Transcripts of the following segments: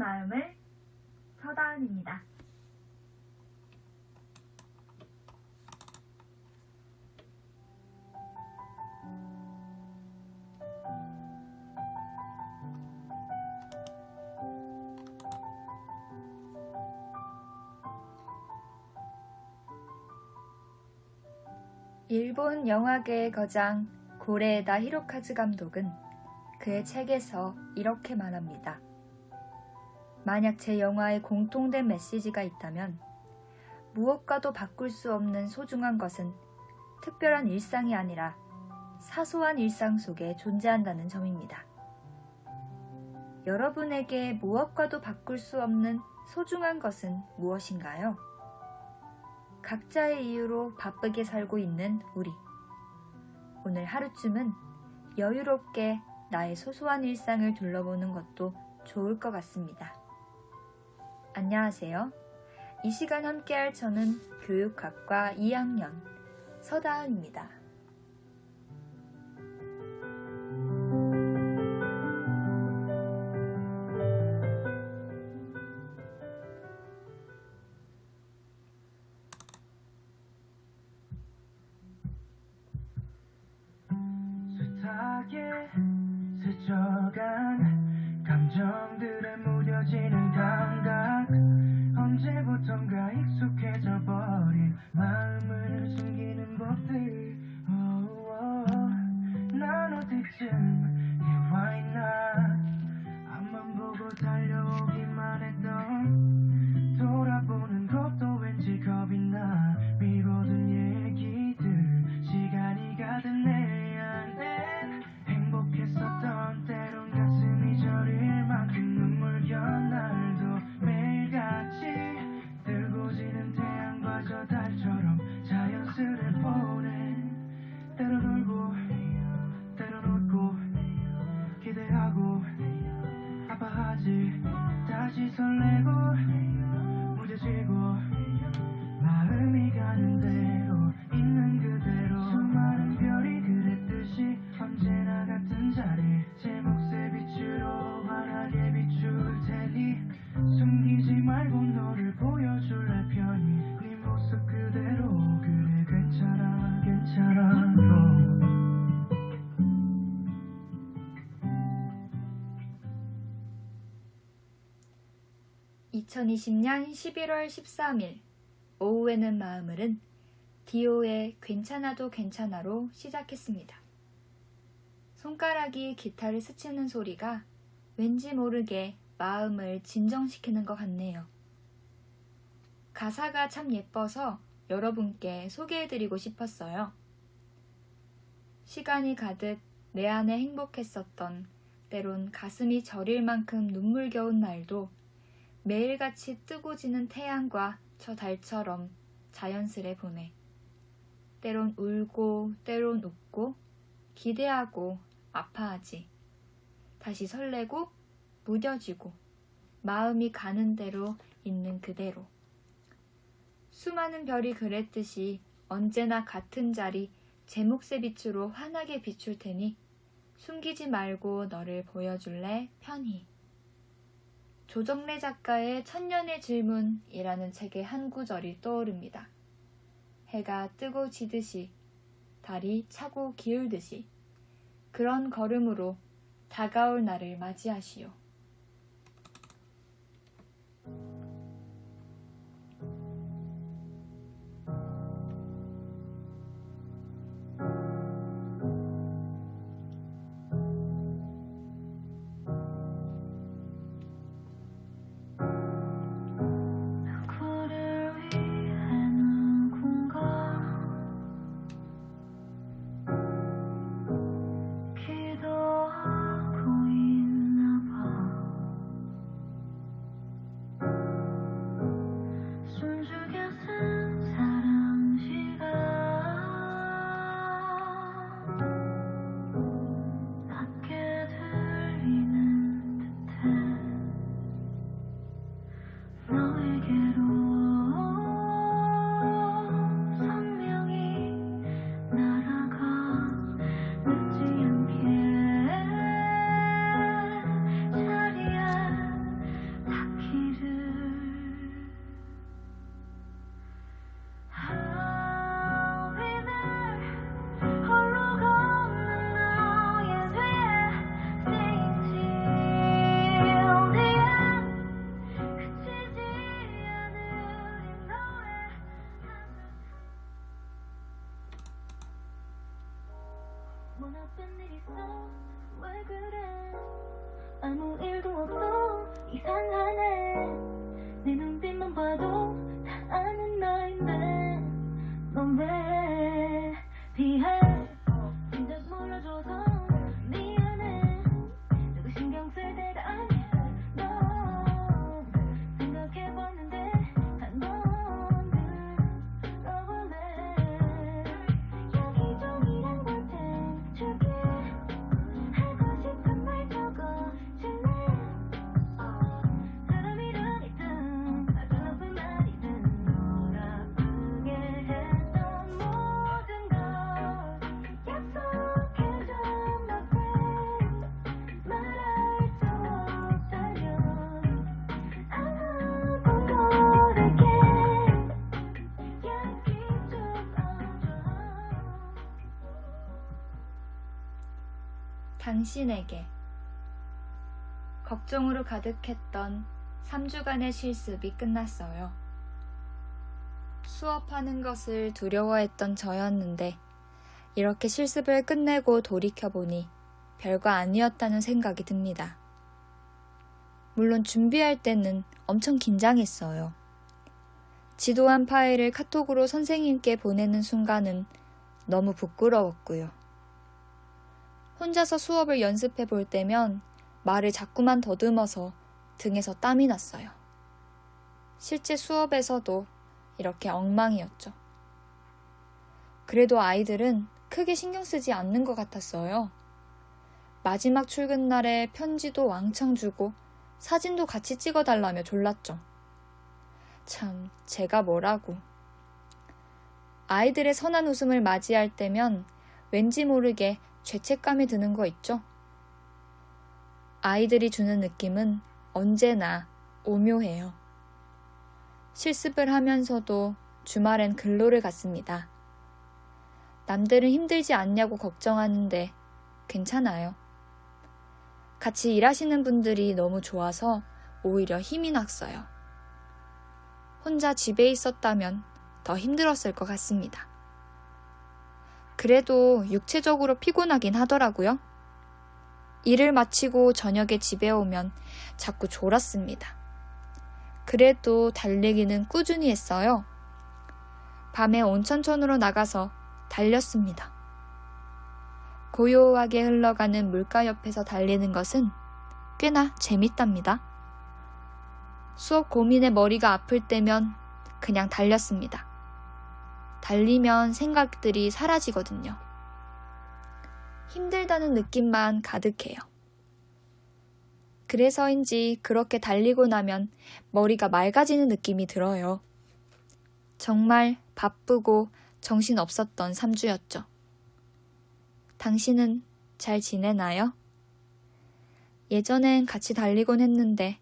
마음을 서다은입니다. 일본 영화계의 거장 고레에다 히로카즈 감독은 그의 책에서 이렇게 말합니다. 만약 제 영화에 공통된 메시지가 있다면 무엇과도 바꿀 수 없는 소중한 것은 특별한 일상이 아니라 사소한 일상 속에 존재한다는 점입니다. 여러분에게 무엇과도 바꿀 수 없는 소중한 것은 무엇인가요? 각자의 이유로 바쁘게 살고 있는 우리. 오늘 하루쯤은 여유롭게 나의 소소한 일상을 둘러보는 것도 좋을 것 같습니다. 안녕하세요. 이 시간 함께할 저는 교육학과 2학년 서다은입니다. 숱하게 스쳐간 감정들에 무뎌지는 감각 언제부턴가 익숙해져 버린 마음을 숨기는 법들 난 어디쯤 와 있나 앞만 보고 달려오기만 했던 돌아보는 것도 왠지 겁이 나 미뤄둔 얘기들 시간이 가득 내 안에 행복했었던 때론 가슴이 저릴 만큼 눈물겨운 날도 매일같이 뜨고 지는 태양과 저 달처럼 자연스레 보내 때론 울고 때론 웃고 기대하고 아파하지 다시 설레고 무뎌지고 마음이 가는 대로 있는 그대로 수많은 별이 그랬듯이 언제나 같은 자리 제 몫의 빛으로 환하게 비출 테니 숨기지 말고 너를 보여줄래 편히 네 모습 그대로 그래 괜찮아 괜찮아 2020년 11월 13일 오후에는 마음을은 디오의 괜찮아도 괜찮아로 시작했습니다. 손가락이 기타를 스치는 소리가 왠지 모르게 마음을 진정시키는 것 같네요. 가사가 참 예뻐서 여러분께 소개해드리고 싶었어요. 시간이 가득 내 안에 행복했었던 때론 가슴이 저릴 만큼 눈물겨운 날도 매일같이 뜨고 지는 태양과 저 달처럼 자연스레 보내. 때론 울고 때론 웃고 기대하고 아파하지. 다시 설레고 무뎌지고 마음이 가는 대로 있는 그대로. 수많은 별이 그랬듯이 언제나 같은 자리 제 몫의 빛으로 환하게 비출 테니 숨기지 말고 너를 보여줄래 편히. 조정래 작가의 천년의 질문이라는 책의 한 구절이 떠오릅니다. 해가 뜨고 지듯이 달이 차고 기울듯이 그런 걸음으로 다가올 날을 맞이하시오. 기도하고 있나 봐 나쁜 일 있어 왜 그래 아무 일도 없어 이상하네 네 눈빛만 봐도 다 아는 너인데 넌 왜 피해 진작 몰라줘서 미안해 누구 신경 쓸 때가 아니야 넌 생각해봤는데 한 번 들어볼래 여기저기란 곳에 줄게 하고 싶은 말 적어줄래 사람이라니든 아주 나쁜 말이든 널 아프게 했던 모든 걸 약속해줘 my friend 말할 수 없다면 아무 거래게 약속 좀 안줘 당신에게 걱정으로 가득했던 3주간의 실습이 끝났어요. 수업하는 것을 두려워했던 저였는데 이렇게 실습을 끝내고 돌이켜보니 별거 아니었다는 생각이 듭니다. 물론 준비할 때는 엄청 긴장했어요. 지도한 파일을 카톡으로 선생님께 보내는 순간은 너무 부끄러웠고요. 혼자서 수업을 연습해 볼 때면 말을 자꾸만 더듬어서 등에서 땀이 났어요. 실제 수업에서도 이렇게 엉망이었죠. 그래도 아이들은 크게 신경 쓰지 않는 것 같았어요. 마지막 출근 날에 편지도 왕창 주고 사진도 같이 찍어달라며 졸랐죠. 참, 제가 뭐라고. 아이들의 선한 웃음을 맞이할 때면 왠지 모르게 죄책감이 드는 거 있죠? 아이들이 주는 느낌은 언제나 오묘해요. 실습을 하면서도 주말엔 근로를 갔습니다. 남들은 힘들지 않냐고 걱정하는데 괜찮아요. 같이 일하시는 분들이 너무 좋아서 오히려 힘이 났어요. 혼자 집에 있었다면 더 힘들었을 것 같습니다. 그래도 육체적으로 피곤하긴 하더라고요. 일을 마치고 저녁에 집에 오면 자꾸 졸았습니다. 그래도 달리기는 꾸준히 했어요. 밤에 온천천으로 나가서 달렸습니다. 고요하게 흘러가는 물가 옆에서 달리는 것은 꽤나 재밌답니다. 수업 고민에 머리가 아플 때면 그냥 달렸습니다. 달리면 생각들이 사라지거든요. 힘들다는 느낌만 가득해요. 그래서인지 그렇게 달리고 나면 머리가 맑아지는 느낌이 들어요. 정말 바쁘고 정신없었던 3주였죠. 당신은 잘 지내나요? 예전엔 같이 달리곤 했는데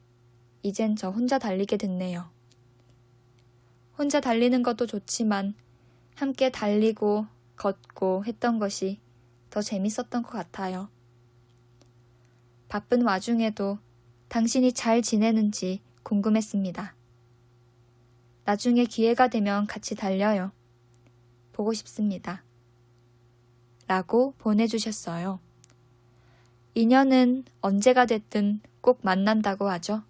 이젠 저 혼자 달리게 됐네요. 혼자 달리는 것도 좋지만 함께 달리고 걷고 했던 것이 더 재밌었던 것 같아요. 바쁜 와중에도 당신이 잘 지내는지 궁금했습니다. 나중에 기회가 되면 같이 달려요. 보고 싶습니다. 라고 보내주셨어요. 인연은 언제가 됐든 꼭 만난다고 하죠.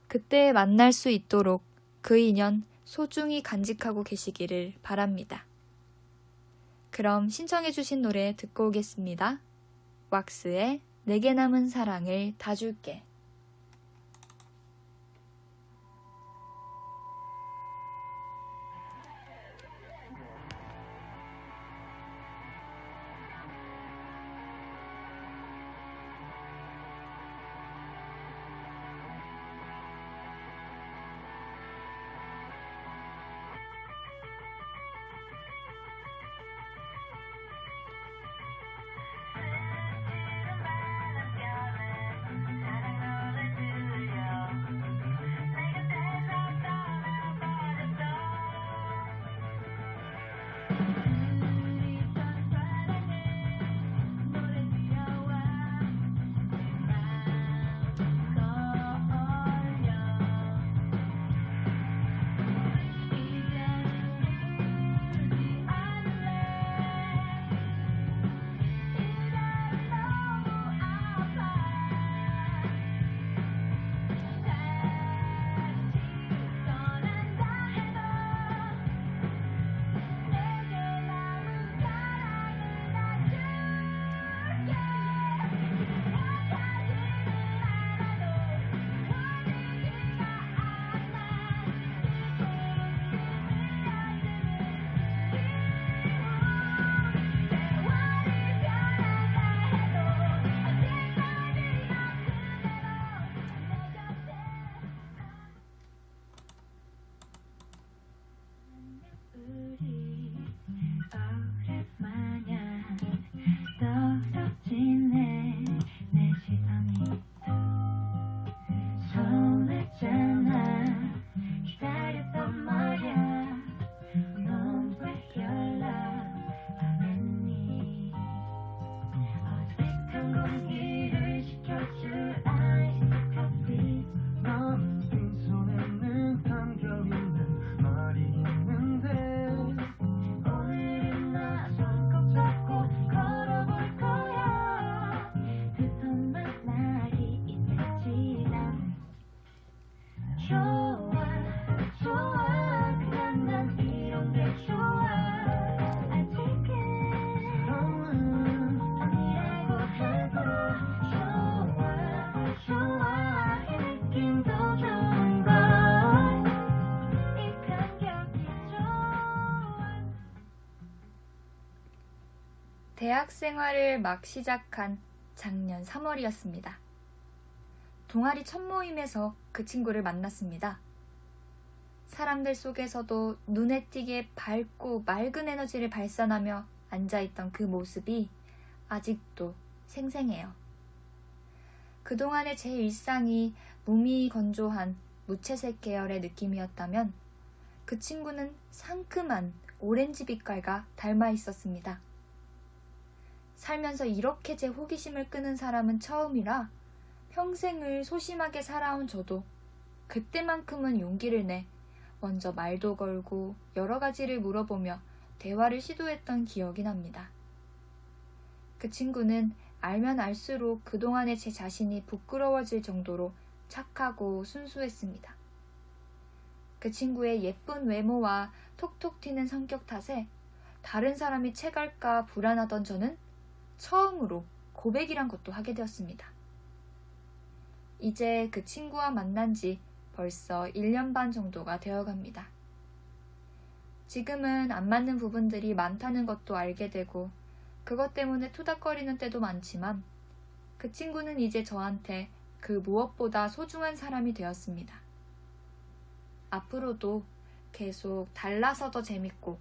그때 만날 수 있도록 그 인연 소중히 간직하고 계시기를 바랍니다. 그럼 신청해주신 노래 듣고 오겠습니다. 왁스의 내게 남은 사랑을 다 줄게. 사랑하는 대학 생활을 막 시작한 작년 3월이었습니다. 동아리 첫 모임에서 그 친구를 만났습니다. 사람들 속에서도 눈에 띄게 밝고 맑은 에너지를 발산하며 앉아있던 그 모습이 아직도 생생해요. 그동안의 제 일상이 몸이 건조한 무채색 계열의 느낌이었다면 그 친구는 상큼한 오렌지 빛깔과 닮아 있었습니다. 살면서 이렇게 제 호기심을 끄는 사람은 처음이라 평생을 소심하게 살아온 저도 그때만큼은 용기를 내 먼저 말도 걸고 여러 가지를 물어보며 대화를 시도했던 기억이 납니다. 그 친구는 알면 알수록 그동안의 제 자신이 부끄러워질 정도로 착하고 순수했습니다. 그 친구의 예쁜 외모와 톡톡 튀는 성격 탓에 다른 사람이 채갈까 불안하던 저는 처음으로 고백이란 것도 하게 되었습니다. 이제 그 친구와 만난 지 벌써 1년 반 정도가 되어갑니다. 지금은 안 맞는 부분들이 많다는 것도 알게 되고 그것 때문에 투닥거리는 때도 많지만 그 친구는 이제 저한테 그 무엇보다 소중한 사람이 되었습니다. 앞으로도 계속 달라서 더 재밌고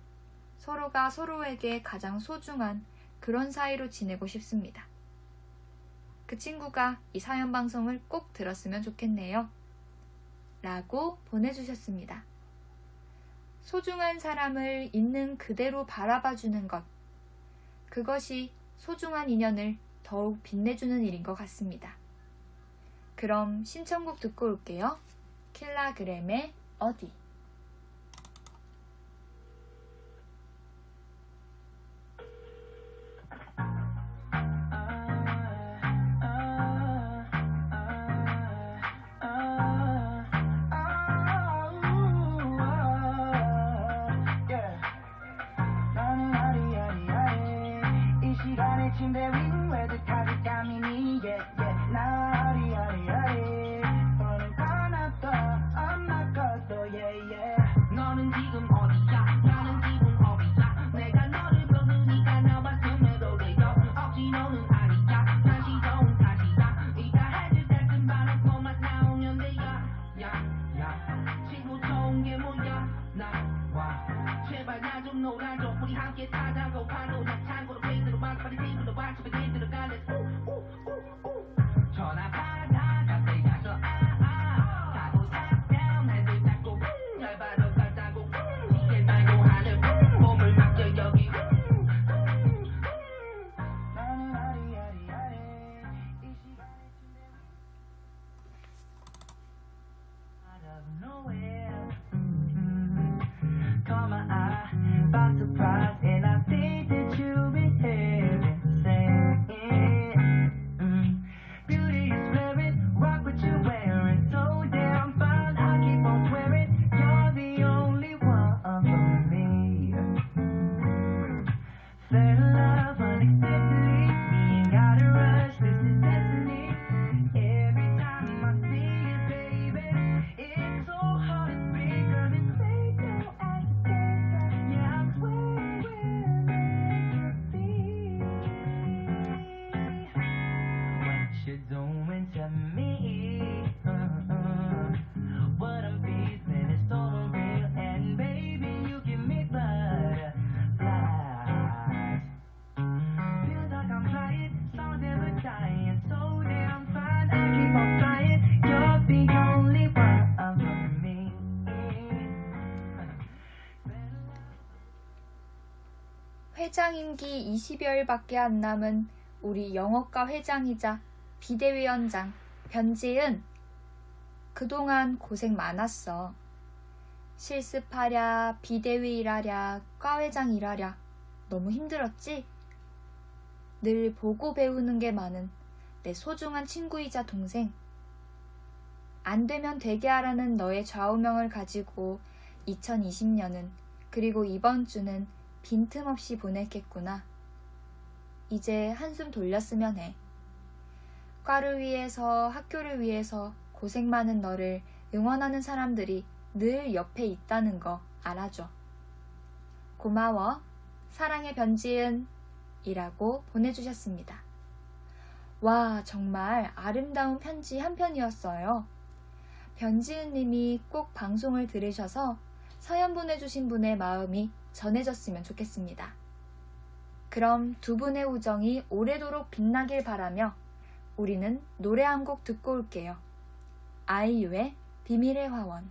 서로가 서로에게 가장 소중한 그런 사이로 지내고 싶습니다. 그 친구가 이 사연 방송을 꼭 들었으면 좋겠네요. 라고 보내주셨습니다. 소중한 사람을 있는 그대로 바라봐주는 것. 그것이 소중한 인연을 더욱 빛내주는 일인 것 같습니다. 그럼 신청곡 듣고 올게요. 킬라그램의 어디. 침대 위 외득하게 까미니 나 아리아리아리 너는 하나도 엄마 것도 너는 지금 어디야 나는 기분 업이야 내가 너를 부르니까 나왔음에도 돼요 억지 너는 아니야 다시 좋은 탓이다 네가 해줄 때쯤 바라고 맛 나오면 돼요 야 친구 좋은 게 뭐야 나와 제발 나 좀 놀아줘 우리 함께 타자고 파도 낙창고로 페이스로 막바지 테이블로 받쳐 베개 들어갈래 전화 받아 갑자기 가서 가고 답변 해도 자꾸 열받아 가자고 이게 말고 하는 몸을 맡겨 여기 나는 아리아리아리 이 시간에 out of nowhere caught my eye by surprise and I think that you've been hearing saying beauty is wearing rock what you're wearing so damn fine I keep on swearing you're the only one for me fell in love unexpectedly we ain't gotta rush this is destiny every time I see it baby it's so hard to speak cause it's late now yeah, I swear we're meant to be. What you doing to me? What I'm feeling is so real, and baby, you give me butterflies. Feels like I'm flying, so never dying, so damn fine. I keep on trying. You're the only one for me. 회장 임기 20여일밖에 안 남은 우리 영어과 회장이자 비대위원장 변지은. 그동안 고생 많았어. 실습하랴, 비대위 일하랴, 과회장 일하랴. 너무 힘들었지? 늘 보고 배우는 게 많은 내 소중한 친구이자 동생. 안 되면 되게 하라는 너의 좌우명을 가지고 2020년은 그리고 이번 주는 빈틈없이 보냈겠구나. 이제 한숨 돌렸으면 해. 과를 위해서 학교를 위해서 고생 많은 너를 응원하는 사람들이 늘 옆에 있다는 거 알아줘. 고마워. 사랑해 변지은. 이라고 보내주셨습니다. 와, 정말 아름다운 편지 한 편이었어요. 변지은 님이 꼭 방송을 들으셔서 사연 보내주신 분의 마음이 전해졌으면 좋겠습니다. 그럼 두 분의 우정이 오래도록 빛나길 바라며 우리는 노래 한 곡 듣고 올게요. 아이유의 비밀의 화원.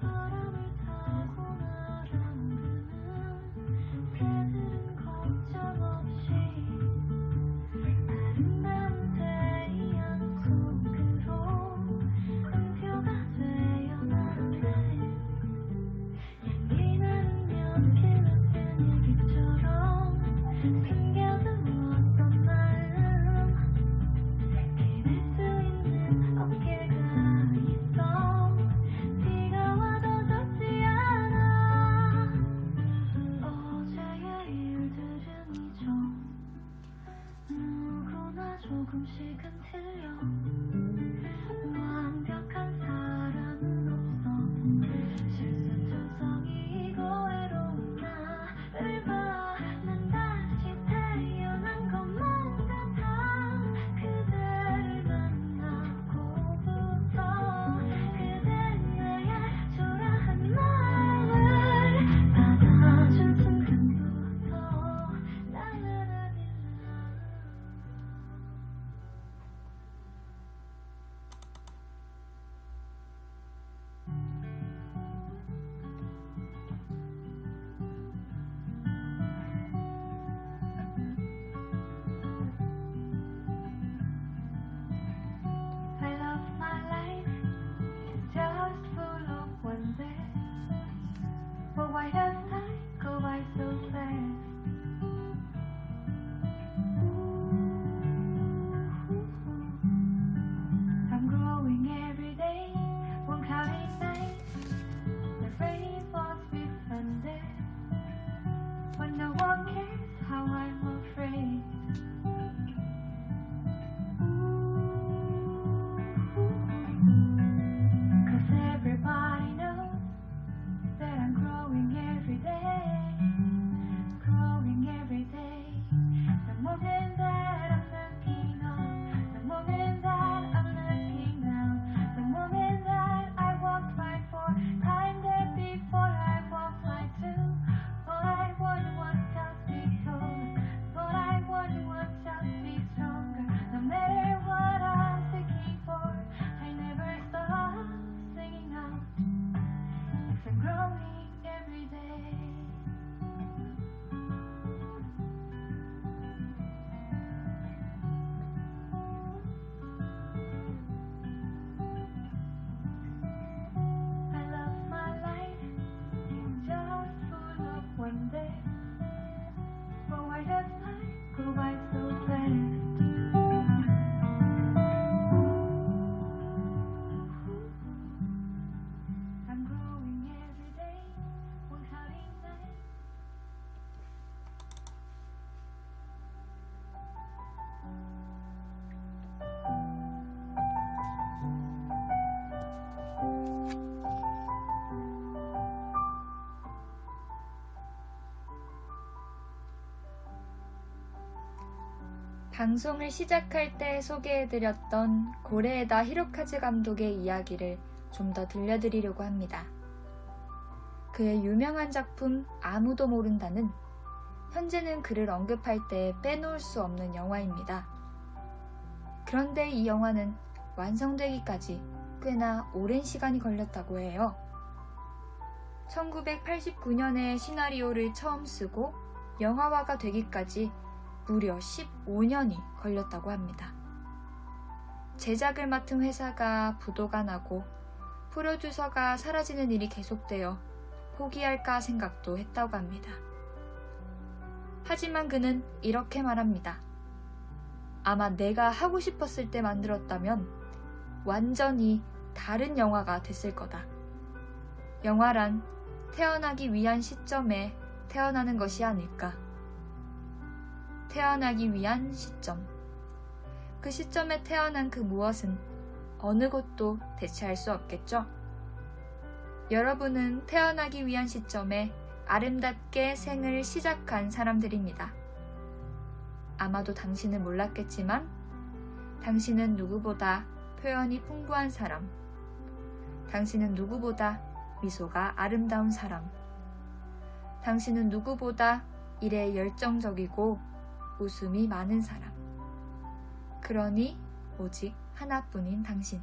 바람을 타고 날아오르는 새들은 걱정 없이 아름다운 태양 속으로 음표가 되어나네. 향기 나누면 길었던 얘기처럼 숨겨둔 어떤 마음 기댈 수 있는 어깨가 있어. 비가 와도 젖지 않아. 어제의 일들은 잊어. 누구나 조금씩은 틀려. 완벽한 사람은 없어. 실수투성이고 외로운 나를 봐. 난 다시 태어난 것만 같아. 그대를 만나고부터 그댄 나의 초라한 마음을 받아준 순간부터 나는 아닐라. I love my life, it's just full of wonders. But why does time go by so fast? I'm growing every day, one cloudy night. The rain falls with thunder, but no one cares how I'm afraid. Cause everybody knows that I'm growing every day, growing every day. The moment that I'm looking up, the moment that I'm looking down, the moment that I walked right for time that before I walked right to. All I wanted was just be told, all I wanted was just be stronger. No matter what I'm seeking for, I never stop singing out. 'Cause I'm growing every day. I love my life, it's just full of wonder. But why does time go by so fast? I'm growing every day, one cloudy night. 방송을 시작할 때 소개해드렸던 고레에다 히로카즈 감독의 이야기를 좀 더 들려드리려고 합니다. 그의 유명한 작품 아무도 모른다는 현재는 그를 언급할 때 빼놓을 수 없는 영화입니다. 그런데 이 영화는 완성되기까지 꽤나 오랜 시간이 걸렸다고 해요. 1989년에 시나리오를 처음 쓰고 영화화가 되기까지 무려 15년이 걸렸다고 합니다. 제작을 맡은 회사가 부도가 나고 프로듀서가 사라지는 일이 계속되어 포기할까 생각도 했다고 합니다. 하지만 그는 이렇게 말합니다. 아마 내가 하고 싶었을 때 만들었다면 완전히 다른 영화가 됐을 거다. 영화란 태어나기 위한 시점에 태어나는 것이 아닐까. 태어나기 위한 시점. 그 시점에 태어난 그 무엇은 어느 것도 대체할 수 없겠죠. 여러분은 태어나기 위한 시점에 아름답게 생을 시작한 사람들입니다. 아마도 당신은 몰랐겠지만 당신은 누구보다 표현이 풍부한 사람, 당신은 누구보다 미소가 아름다운 사람, 당신은 누구보다 일에 열정적이고 웃음이 많은 사람. 그러니 오직 하나뿐인 당신.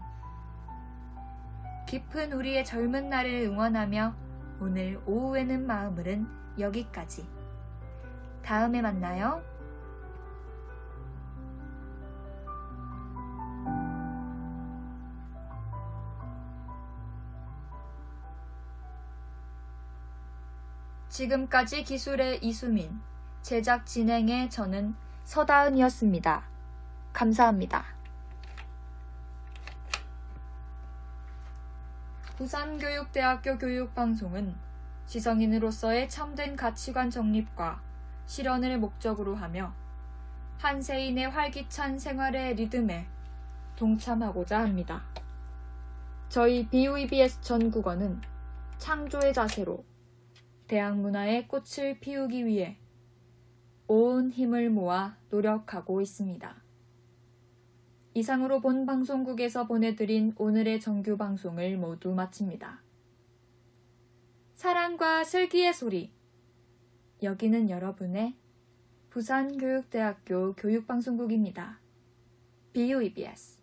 깊은 우리의 젊은 날을 응원하며 오늘 오후에는 마음을은 여기까지. 다음에 만나요. 지금까지 기술의 이수민, 제작 진행의 저는 서다은이었습니다. 감사합니다. 부산교육대학교 교육방송은 지성인으로서의 참된 가치관 정립과 실현을 목적으로 하며 한 세인의 활기찬 생활의 리듬에 동참하고자 합니다. 저희 BUEBS 전국어는 창조의 자세로 대학 문화의 꽃을 피우기 위해 온 힘을 모아 노력하고 있습니다. 이상으로 본 방송국에서 보내드린 오늘의 정규 방송을 모두 마칩니다. 사랑과 슬기의 소리. 여기는 여러분의 부산교육대학교 교육방송국입니다. BUEBS